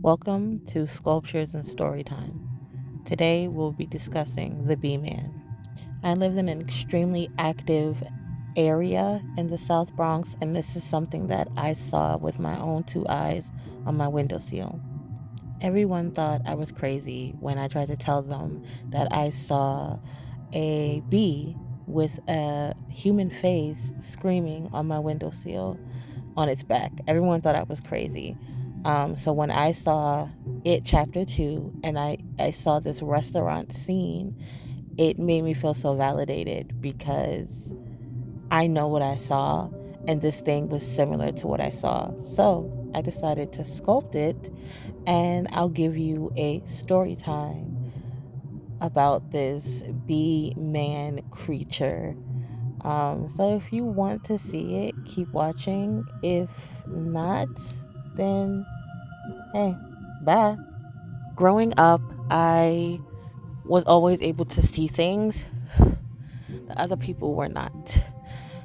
Welcome to Sculptures and Storytime. Today we'll be discussing the BeeMan. I live in an extremely active area in the South Bronx, and this is something that I saw with my own two eyes on my windowsill. Everyone thought I was crazy when I tried to tell them that I saw a bee with a human face screaming on my windowsill on its back. Everyone thought I was crazy. So when I saw it chapter 2 and I saw this restaurant scene, it made me feel so validated because I know what I saw and this thing was similar to what I saw. So I decided to sculpt it, and I'll give you a story time about this bee man creature. So if you want to see it, keep watching. If not, then hey, bye. Growing up, I was always able to see things that other people were not.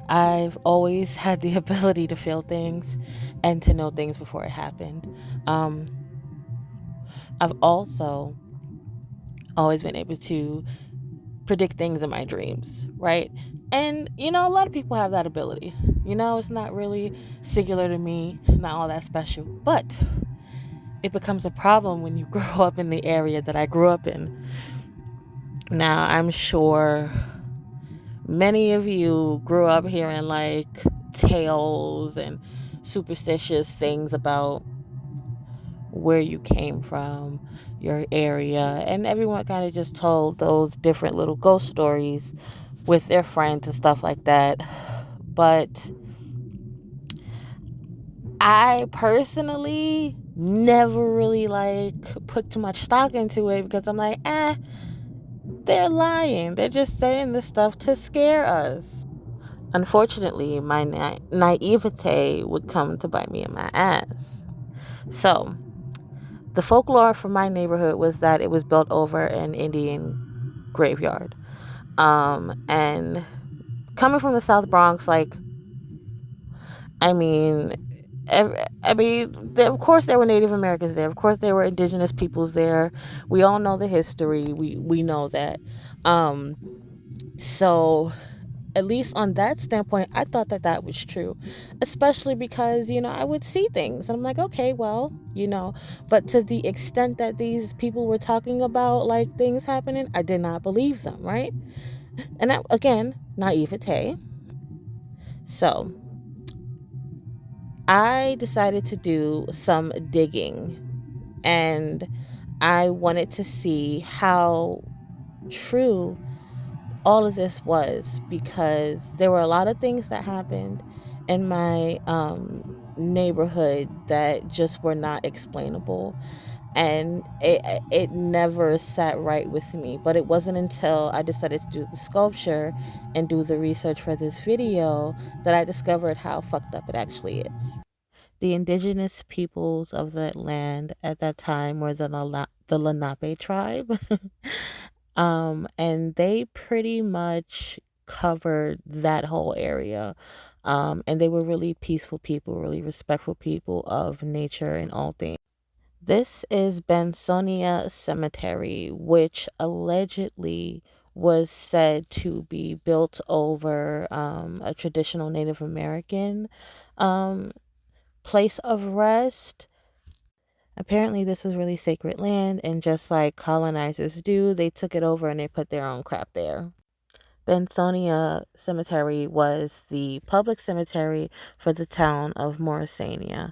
I've always had the ability to feel things and to know things before it happened. Um, I've also always been able to predict things in my dreams, right? And a lot of people have that ability. It's not really singular to me, not all that special, but it becomes a problem when you grow up in the area that I grew up in. Now, I'm sure many of you grew up hearing like tales and superstitious things about where you came from, your area, and everyone kind of just told those different little ghost stories with their friends and stuff like that. But I personally never really put too much stock into it because I'm like, they're lying. They're just saying this stuff to scare us. Unfortunately, my naivete would come to bite me in my ass. So, the folklore from my neighborhood was that it was built over an Indian graveyard. And coming from the South Bronx, I mean, of course there were Native Americans there. Of course there were indigenous peoples there. We all know the history. We know that. So at least on that standpoint, I thought that that was true, especially because I would see things and I'm like, okay, well, but to the extent that these people were talking about like things happening, I did not believe them, right? And that, again, naivete. So I decided to do some digging, and I wanted to see how true all of this was, because there were a lot of things that happened in my neighborhood that just were not explainable, and it never sat right with me. But it wasn't until I decided to do the sculpture and do the research for this video that I discovered how fucked up it actually is. The indigenous peoples of that land at that time were the Lenape tribe. And they pretty much covered that whole area. And they were really peaceful people, really respectful people of nature and all things. This is Bensonia Cemetery, which allegedly was said to be built over a traditional Native American um, place of rest. Apparently, this was really sacred land, and just like colonizers do, they took it over and they put their own crap there. Bensonia Cemetery was the public cemetery for the town of Morrisania.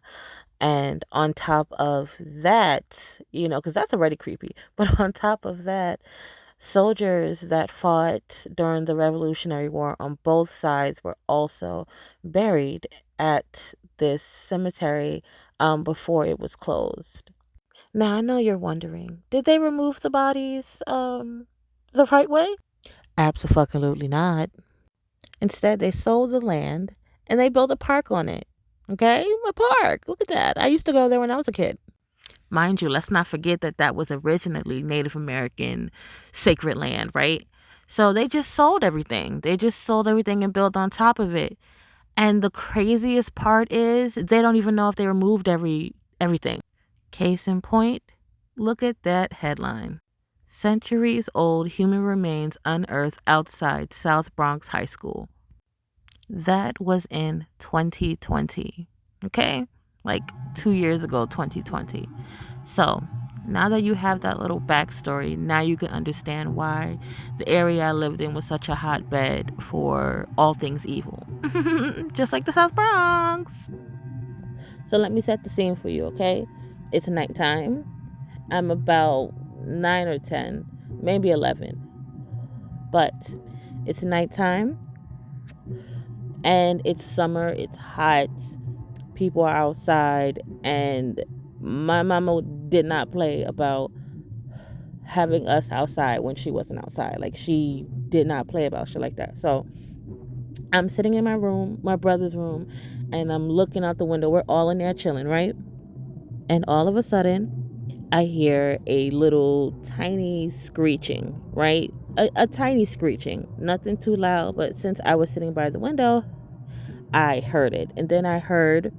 And on top of that, because that's already creepy, but on top of that, soldiers that fought during the Revolutionary War on both sides were also buried at this cemetery before it was closed. Now, I know you're wondering, did they remove the bodies the right way? Absolutely not. Instead, they sold the land and they built a park on it. Okay? A park. Look at that. I used to go there when I was a kid. Mind you, let's not forget that that was originally Native American sacred land, right? So they just sold everything. They just sold everything and built on top of it. And the craziest part is they don't even know if they removed everything. Case in point, look at that headline. Centuries old human remains unearthed outside South Bronx High School. That was in 2020. Okay? Like 2 years ago, 2020. So, now that you have that little backstory, now you can understand why the area I lived in was such a hotbed for all things evil. Just like the South Bronx. So, let me set the scene for you, okay? It's nighttime. I'm about 9 or 10, maybe 11. But it's nighttime and it's summer, it's hot, people are outside, and my mama did not play about having us outside when she wasn't outside. Like, she did not play about shit like that. So I'm sitting in my room, my brother's room, and I'm looking out the window. We're all in there chilling, right? And all of a sudden I hear a little tiny screeching, right? A tiny screeching, nothing too loud, but since I was sitting by the window, I heard it. And then I heard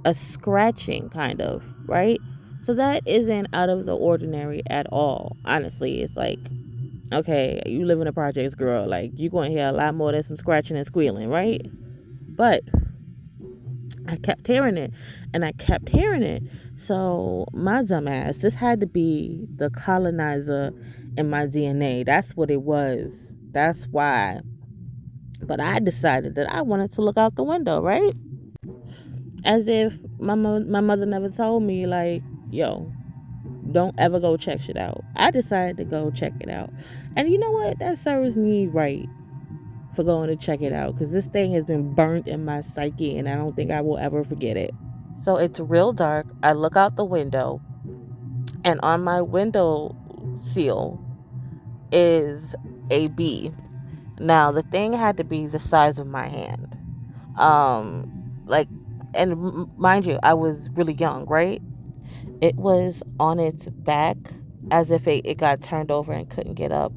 a scratching, kind of, right? So that isn't out of the ordinary at all. Honestly, it's like, okay, you live in a projects, girl. Like, you're going to hear a lot more than some scratching and squealing, right? But I kept hearing it and I kept hearing it. So my dumb ass, this had to be the colonizer in my DNA. That's what it was. That's why. But I decided that I wanted to look out the window, right? As if my mother never told me, like, yo, don't ever go check shit out. I decided to go check it out. And you know what? That serves me right for going to check it out, because this thing has been burnt in my psyche and I don't think I will ever forget it. So it's real dark. I look out the window, and on my window sill is a bee. Now, the thing had to be the size of my hand. Like, and mind you, I was really young, right? It was on its back as if it got turned over and couldn't get up.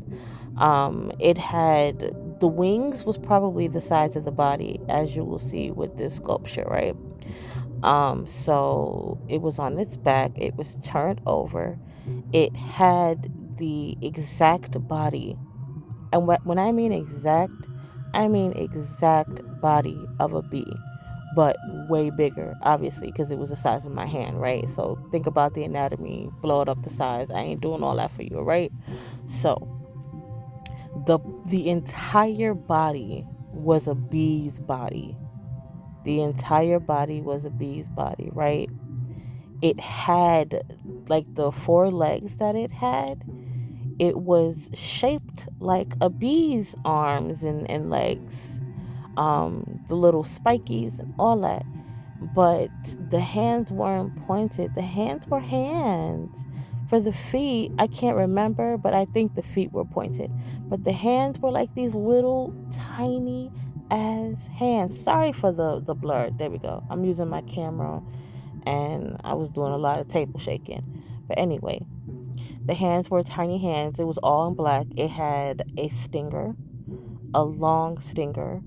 It had, the wings was probably the size of the body, as you will see with this sculpture, right? So it was on its back, it was turned over, it had the exact body, and when I mean exact body of a bee, but way bigger, obviously, because it was the size of my hand, right? So think about the anatomy, blow it up the size. I ain't doing all that for you, right? So the entire body was a bee's body. The entire body was a bee's body, right? It had, like, the four legs that it was shaped like a bee's arms and legs, the little spikies and all that. But the hands weren't pointed. The hands were hands. For the feet, I can't remember, but I think the feet were pointed. But the hands were like these little tiny ass hands. Sorry for the blur. There we go. I'm using my camera and I was doing a lot of table shaking. But anyway, the hands were tiny hands. It was all in black. It had a stinger, a long stinger,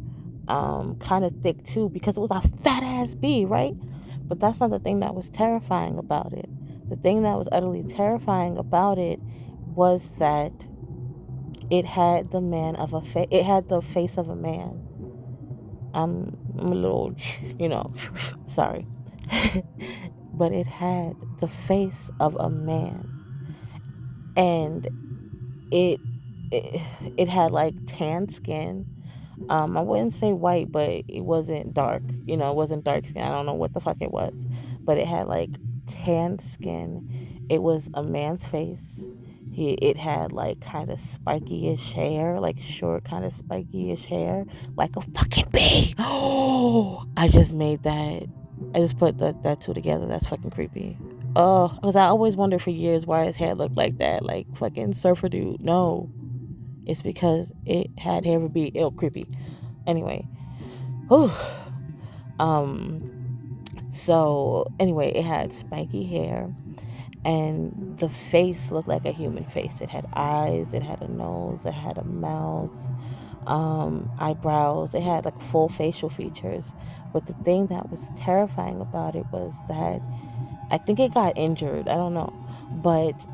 kind of thick too, because it was a fat ass bee, right? But that's not the thing that was terrifying about it. The thing that was utterly terrifying about it was that it had it had the face of a man. I'm a little, sorry. But it had the face of a man. And it it had like tan skin. I wouldn't say white, but it wasn't dark. It wasn't dark skin. I don't know what the fuck it was, but it had like tan skin. It was a man's face. It had like kind of spiky-ish hair, like short kind of spiky-ish hair, like a fucking bee. Oh, I just made that. I just put that two together. That's fucking creepy. Oh, because I always wondered for years why his hair looked like that, like fucking surfer dude. No, it's because it had hair of a bee. Ew, creepy. Anyway, whew. So anyway, it had spiky hair, and the face looked like a human face. It had eyes, it had a nose, it had a mouth, eyebrows. It had like full facial features. But the thing that was terrifying about it was that I think it got injured. I don't know. But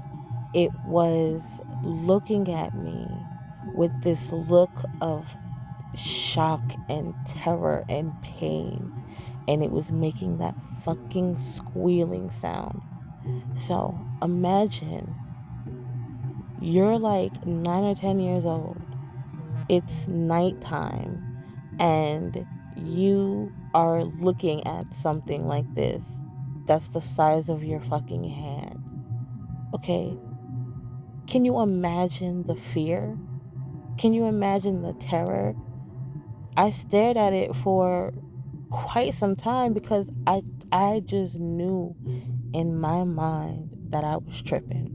it was looking at me with this look of shock and terror and pain. And it was making that fucking squealing sound. So imagine you're like 9 or 10 years old. It's nighttime and you are looking at something like this that's the size of your fucking hand. Okay? Can you imagine the fear? Can you imagine the terror? I stared at it for quite some time because I just knew in my mind that I was tripping.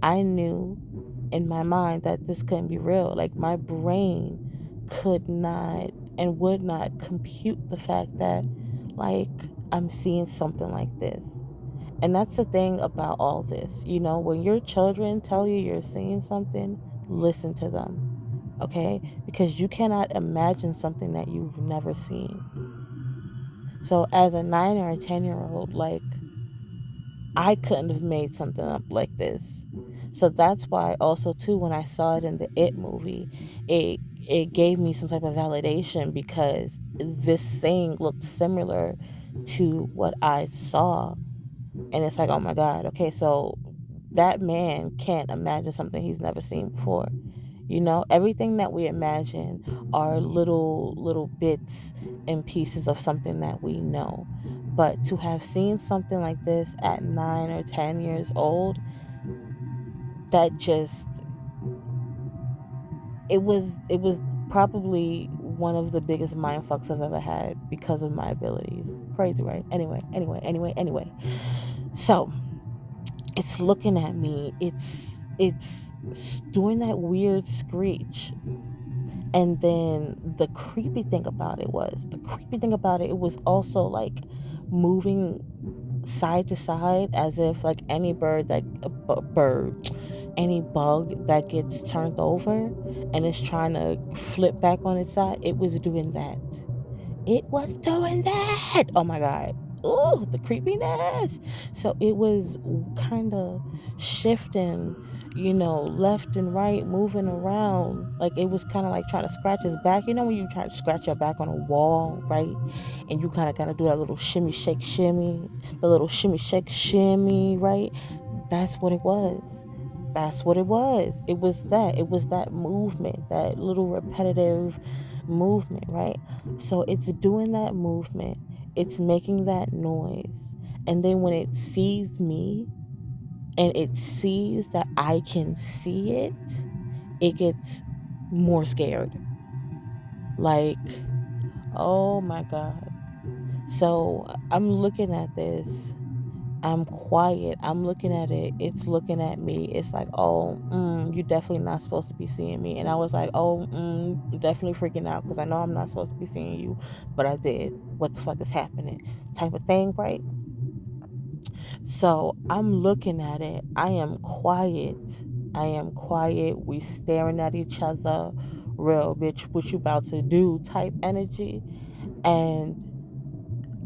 I knew in my mind that this couldn't be real. Like my brain could not and would not compute the fact that like I'm seeing something like this. And that's the thing about all this. You know, when your children tell you you're seeing something, listen to them. Okay? Because you cannot imagine something that you've never seen. So as a 9 or a 10-year old, like I couldn't have made something up like this. So that's why also too when I saw it in the It movie, it gave me some type of validation because this thing looked similar to what I saw. And it's like, oh my God, okay, so that man can't imagine something he's never seen before. You know, everything that we imagine are little bits and pieces of something that we know. But to have seen something like this at 9 or 10 years old, that just it was probably one of the biggest mind fucks I've ever had because of my abilities. Crazy, right? Anyway. So it's looking at me. It's doing that weird screech. And then the creepy thing about it was also like moving side to side as if like any any bug that gets turned over and is trying to flip back on its side, it was doing that. It was doing that. Oh my God. Oh, the creepiness. So it was kind of shifting, you know, left and right, moving around. Like it was kind of like trying to scratch his back. You know, when you try to scratch your back on a wall, right? And you kind of got to do that little shimmy, shake, shimmy, the little shimmy, shake, shimmy, right? That's what it was. That's what it was. It was that. It was that movement, that little repetitive movement, right? So it's doing that movement, it's making that noise. And then when it sees me and it sees that I can see it, it gets more scared. Like, oh my God. So I'm looking at this. I'm quiet. I'm looking at it. It's looking at me. It's like, oh, you're definitely not supposed to be seeing me. And I was like, oh, definitely freaking out because I know I'm not supposed to be seeing you, but I did. What the fuck is happening? Type of thing, right? So I'm looking at it. I am quiet. I am quiet. We staring at each other. Real bitch, what you about to do? Type energy. And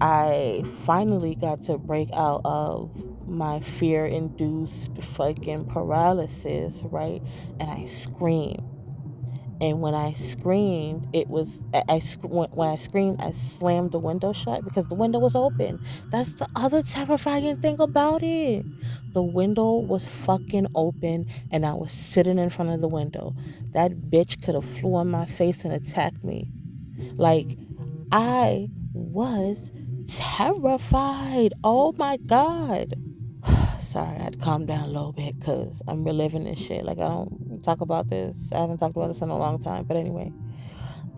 I finally got to break out of my fear induced fucking paralysis, right? And I screamed. And when I screamed, it was when I screamed, I slammed the window shut because the window was open. That's the other terrifying thing about it. The window was fucking open, and I was sitting in front of the window. That bitch could have flew on my face and attacked me. Like I was terrified. Oh my God. Sorry, I had to calm down a little bit because I'm reliving this shit. Like, I don't talk about this. I haven't talked about this in a long time. But anyway,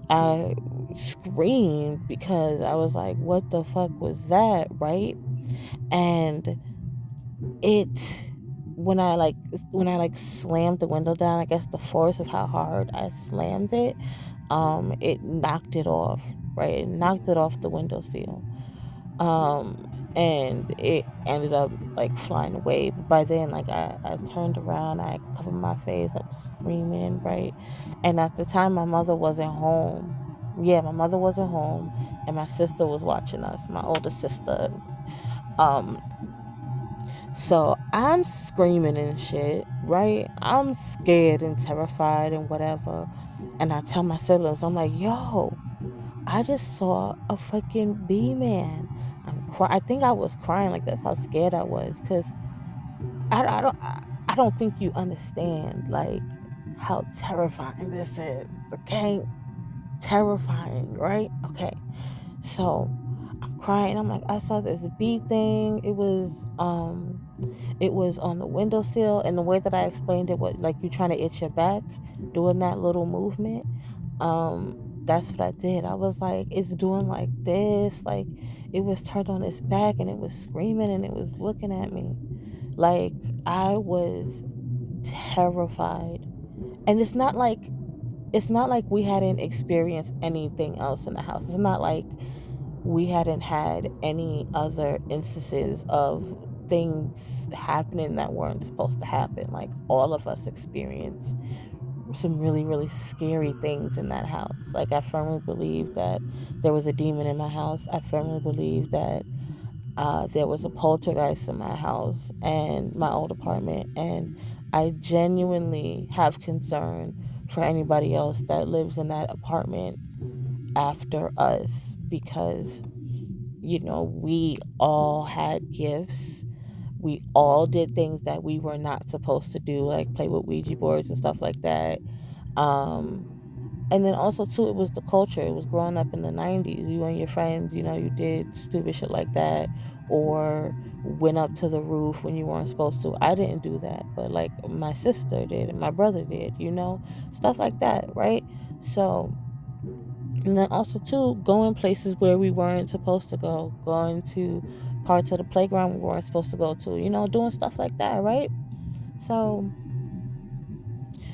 I screamed because I was like, what the fuck was that? Right? And it, when I slammed the window down, I guess the force of how hard I slammed it knocked it off, right? It knocked it off the windowsill. And it ended up like flying away. But by then, like I turned around, I covered my face, I was screaming, right? And at the time, my mother wasn't home. Yeah, my mother wasn't home, and my sister was watching us, my older sister. Um, so I'm screaming and shit, right? I'm scared and terrified and whatever. And I tell my siblings, I'm like, yo, I just saw a fucking BeeMan. I think I was crying, like that's how scared I was, because I don't think you understand like how terrifying this is. Okay, terrifying, right? Okay, so I'm crying. I'm like, I saw this bee thing. It was on the windowsill, and the way that I explained it was like you trying to itch your back, doing that little movement. That's what I did. I was like, it's doing like this, like it was turned on its back and it was screaming and it was looking at me. Like I was terrified. And it's not like we hadn't experienced anything else in the house. It's not like we hadn't had any other instances of things happening that weren't supposed to happen. Like all of us experienced some really, really scary things in that house. Like I firmly believe that there was a demon in my house. I firmly believe that there was a poltergeist in my house and my old apartment. And I genuinely have concern for anybody else that lives in that apartment after us, because we all had gifts. We all did things that we were not supposed to do, like play with Ouija boards and stuff like that. um and then also too, it was the culture. It was growing up in the 90s. You and your friends, you did stupid shit like that, or went up to the roof when you weren't supposed to. I didn't do that, but like my sister did and my brother did, stuff like that, right? So, and then also too, going places where we weren't supposed to go, going to parts of the playground we weren't supposed to go to, doing stuff like that, right? So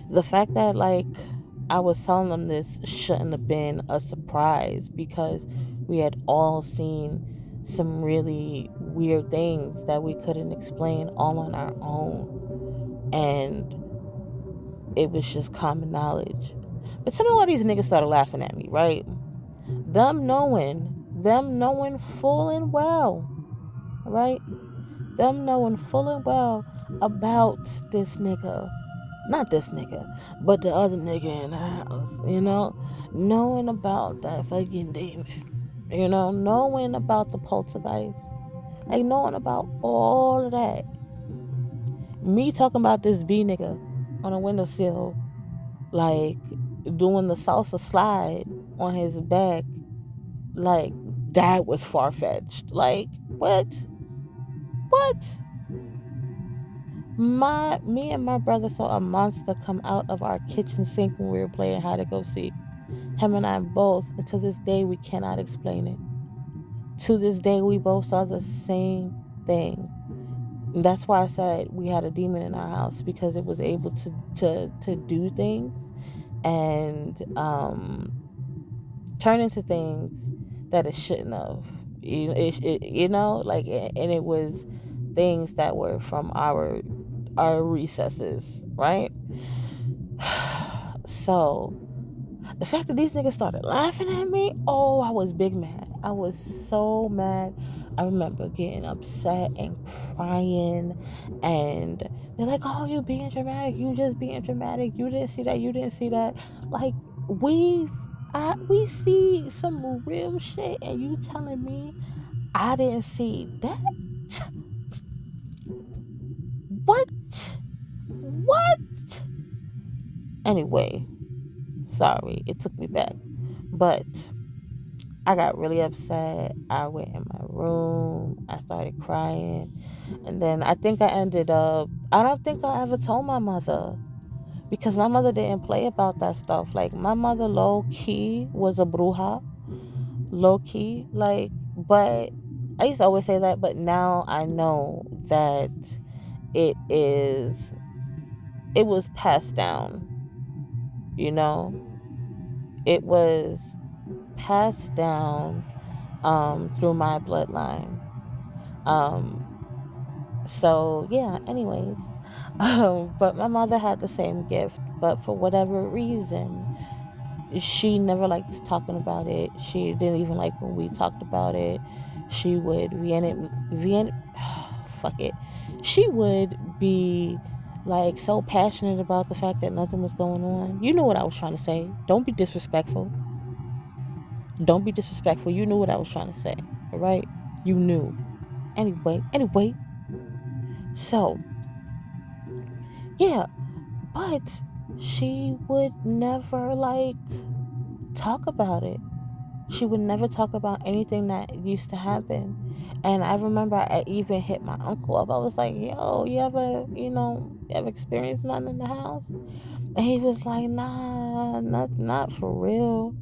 the fact that like I was telling them this shouldn't have been a surprise, because we had all seen some really weird things that we couldn't explain all on our own, and it was just common knowledge. But tell me why these niggas started laughing at me, right? Them knowing full and well, right? Them knowing full and well about this nigga. Not this nigga, but the other nigga in the house, knowing about that fucking demon, knowing about the poltergeist, like knowing about all of that. Me talking about this B nigga on a windowsill, like doing the salsa slide on his back, like that was far fetched. Like what? What? Me and my brother saw a monster come out of our kitchen sink when we were playing hide and go seek. Him and I both, and to this day we cannot explain it. To this day we both saw the same thing. And that's why I said we had a demon in our house, because it was able to do things and turn into things that it shouldn't have. Like, and it was things that were from our recesses, right? So the fact that these niggas started laughing at me, oh, I was big mad. I was so mad. I remember getting upset and crying, and they're like, oh, you being dramatic, you just being dramatic, you didn't see that, you didn't see that. Like, we see some real shit, and you telling me I didn't see that? What? What? Anyway, sorry, it took me back. But I got really upset. I went in my room. I started crying. And then I don't think I ever told my mother, because my mother didn't play about that stuff. Like, my mother low key was a bruja. Low key. Like, but I used to always say that, but now I know that it is, it was passed down, you know? It was passed down through my bloodline. Um, so yeah, anyways. But my mother had the same gift, but for whatever reason, she never liked talking about it. She didn't even like when we talked about it. She would fuck it. She would be like so passionate about the fact that nothing was going on. You know what I was trying to say. Don't be disrespectful. Don't be disrespectful. You knew what I was trying to say. All right? You knew. Anyway. So, yeah, but she would never like talk about it. She would never talk about anything that used to happen. And I remember I even hit my uncle up. I was like, yo, you ever experienced nothing in the house? And he was like, nah, not for real.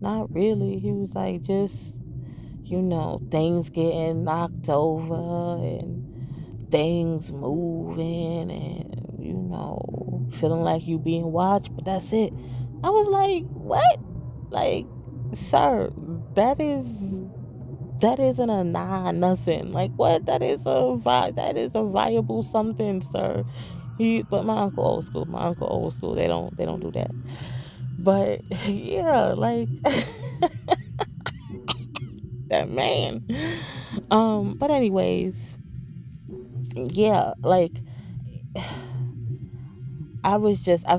Not really. He was like, just, things getting knocked over and things moving and, feeling like you being watched, but that's it. I was like, what? Like, sir, that isn't a nothing. Like, what? That is a viable something, sir. But my uncle old school. They don't do that. But yeah, like that man. But anyways, yeah, like I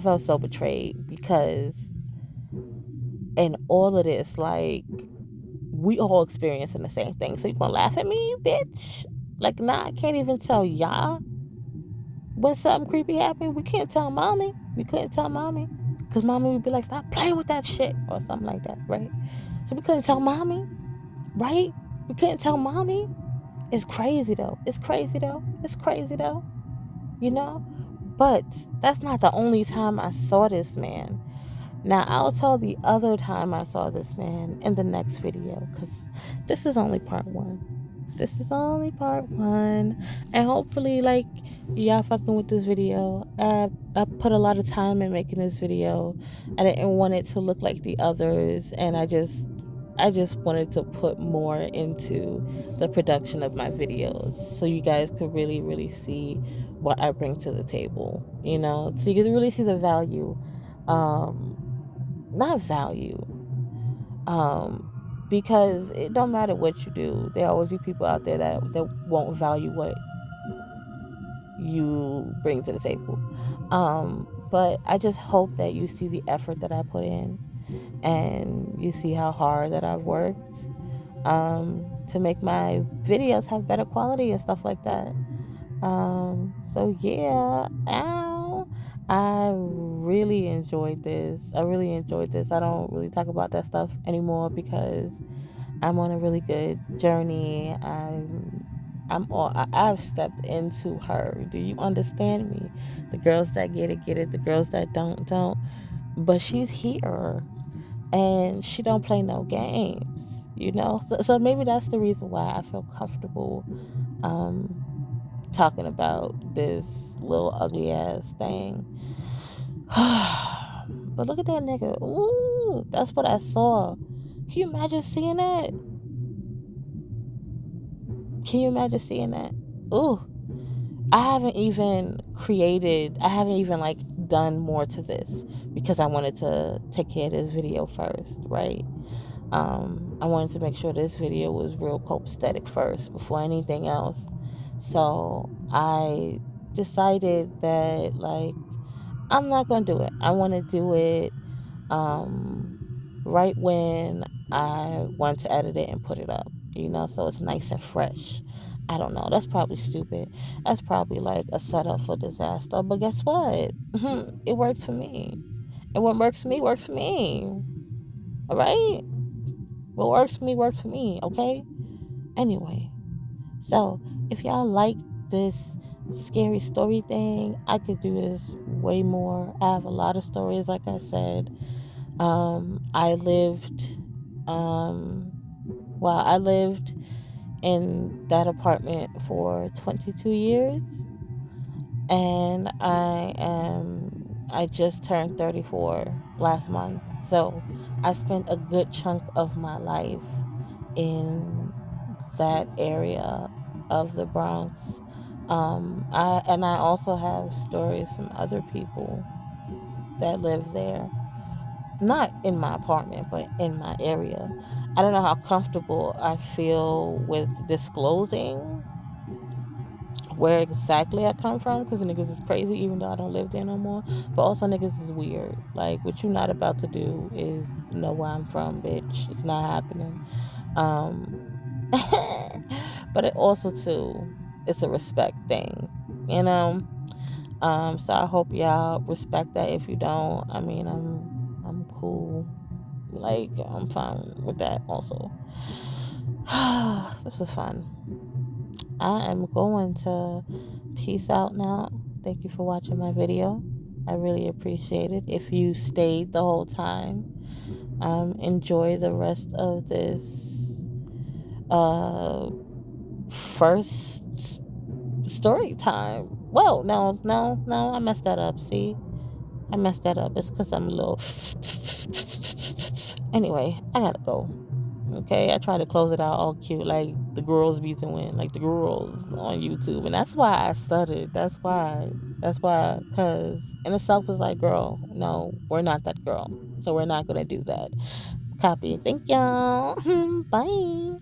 felt so betrayed because in all of this, like, we all experiencing the same thing. So you gonna laugh at me, bitch? Like, nah, I can't even tell y'all when something creepy happened. We can't tell mommy. We couldn't tell mommy. Because mommy would be like, stop playing with that shit. Or something like that, right? So we couldn't tell mommy, right? We couldn't tell mommy. It's crazy though. It's crazy though. You know? But that's not the only time I saw this man. Now, I'll tell the other time I saw this man in the next video, because this is only part one. And hopefully, like, y'all fucking with this video. I put a lot of time in making this video. I didn't want it to look like the others, and I just wanted to put more into the production of my videos so you guys could really, really see what I bring to the table, so you can really see the value. Not value, because it don't matter what you do, there always be people out there that won't value what you bring to the table. But I just hope that you see the effort that I put in, and you see how hard that I've worked to make my videos have better quality and stuff like that. So yeah, I really enjoyed this. I don't really talk about that stuff anymore because I'm on a really good journey. I've stepped into her. Do you understand me? The girls that get it. The girls that don't. But she's here, and she don't play no games. So maybe that's the reason why I feel comfortable talking about this little ugly ass thing. But look at that nigga. Ooh, that's what I saw. Can you imagine seeing that? Ooh. I haven't even like done more to this because I wanted to take care of this video first, right? I wanted to make sure this video was real copacetic first before anything else. So I decided that, like, I'm not gonna do it. I want to do it right when I want to edit it and put it up, so it's nice and fresh. I don't know. That's probably stupid. That's probably like a setup for disaster. But guess what? It works for me. And what works for me, works for me. All right? What works for me, okay? Anyway, so if y'all like this scary story thing, I could do this way more. I have a lot of stories, like I said. I lived in that apartment for 22 years, and I just turned 34 last month. So I spent a good chunk of my life in that area of the Bronx. I also have stories from other people that live there. not in my apartment, but in my area. I don't know how comfortable I feel with disclosing where exactly I come from, because niggas is crazy, even though I don't live there no more. But also, niggas is weird. Like, what you not about to do is know where I'm from, bitch. It's not happening. Um, but it also too, it's a respect thing, you know. So I hope y'all respect that. If you don't, I mean, I'm cool. Like, I'm fine with that also. This was fun. I am going to peace out now. Thank you for watching my video. I really appreciate it. If you stayed the whole time, enjoy the rest of this uh first story time. Whoa, no, I messed that up. See, I messed that up. It's because I'm a little. Anyway, I gotta go. Okay, I try to close it out all cute, like the girls be doing, like the girls on YouTube, and that's why I stuttered. That's why. That's why, cause and itself was like, girl, no, we're not that girl, so we're not gonna do that. Copy. Thank y'all. Bye.